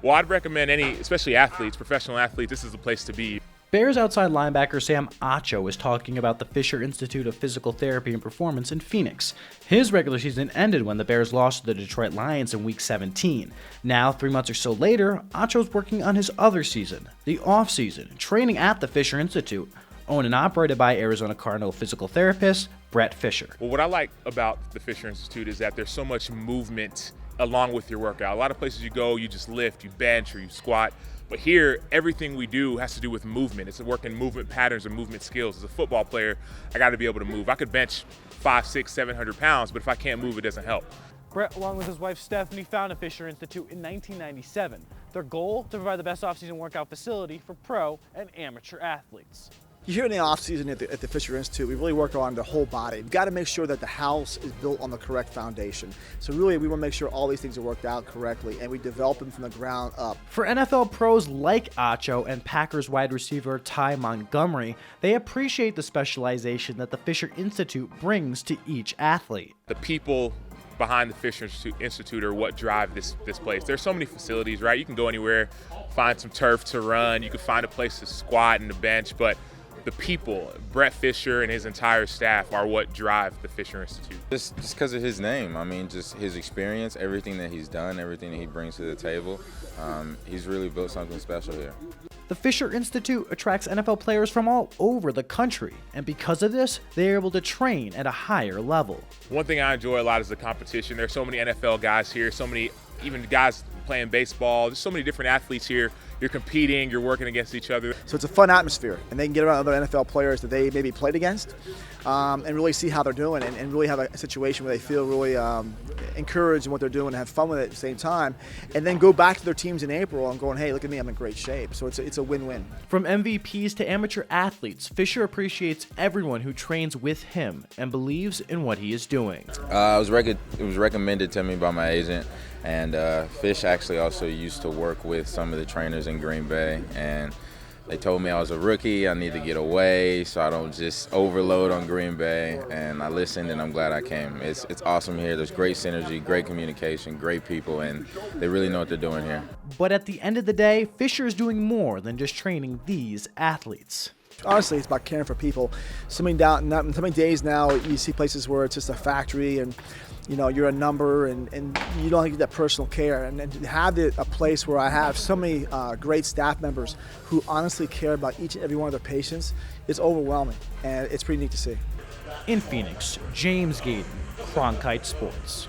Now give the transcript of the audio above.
Well, I'd recommend especially athletes, professional athletes, this is the place to be. Bears outside linebacker Sam Acho is talking about the Fischer Institute of Physical Therapy and Performance in Phoenix. His regular season ended when the Bears lost to the Detroit Lions in Week 17. Now, 3 months or so later, Acho's working on his other season, the offseason, training at the Fischer Institute, owned and operated by Arizona Cardinal physical therapist Brett Fischer. Well, what I like about the Fischer Institute is that there's so much movement along with your workout. A lot of places you go, you just lift, you bench, or you squat. But here, everything we do has to do with movement. It's working movement patterns and movement skills. As a football player, I got to be able to move. I could bench 500, 600, 700 pounds, but if I can't move, it doesn't help. Brett, along with his wife Stephanie, founded Fischer Institute in 1997. Their goal, to provide the best off-season workout facility for pro and amateur athletes. Here in the off-season at the Fischer Institute, we really work on the whole body. We've got to make sure that the house is built on the correct foundation. So really, we want to make sure all these things are worked out correctly, and we develop them from the ground up. For NFL pros like Acho and Packers wide receiver Ty Montgomery, they appreciate the specialization that the Fischer Institute brings to each athlete. The people behind the Fischer Institute are what drive this place. There's so many facilities, right? You can go anywhere, find some turf to run, you can find a place to squat and to bench, but the people, Brett Fischer and his entire staff, are what drive the Fischer Institute. Just because of his name, I mean, just his experience, everything that he's done, everything that he brings to the table, he's really built something special here. The Fischer Institute attracts NFL players from all over the country, and because of this, they're able to train at a higher level. One thing I enjoy a lot is the competition. There's so many NFL guys here, so many even guys playing baseball. There's so many different athletes here. You're competing, you're working against each other. So it's a fun atmosphere, and they can get around other NFL players that they maybe played against and really see how they're doing and really have a situation where they feel really encouraged in what they're doing and have fun with it at the same time, and then go back to their teams in April and going, hey, look at me, I'm in great shape. So it's a win-win. From MVPs to amateur athletes, Fischer appreciates everyone who trains with him and believes in what he is doing. It was recommended to me by my agent, and Fish actually also used to work with some of the trainers in Green Bay, and they told me I was a rookie, I need to get away so I don't just overload on Green Bay, and I listened, and I'm glad I came. It's awesome here. There's great synergy, great communication, great people, and they really know what they're doing here. But at the end of the day, Fischer is doing more than just training these athletes. Honestly, it's about caring for people. So many days now, you see places where it's just a factory and you're a number and you don't get that personal care. And to have a place where I have so many great staff members who honestly care about each and every one of their patients is overwhelming, and it's pretty neat to see. In Phoenix, James Gadon, Cronkite Sports.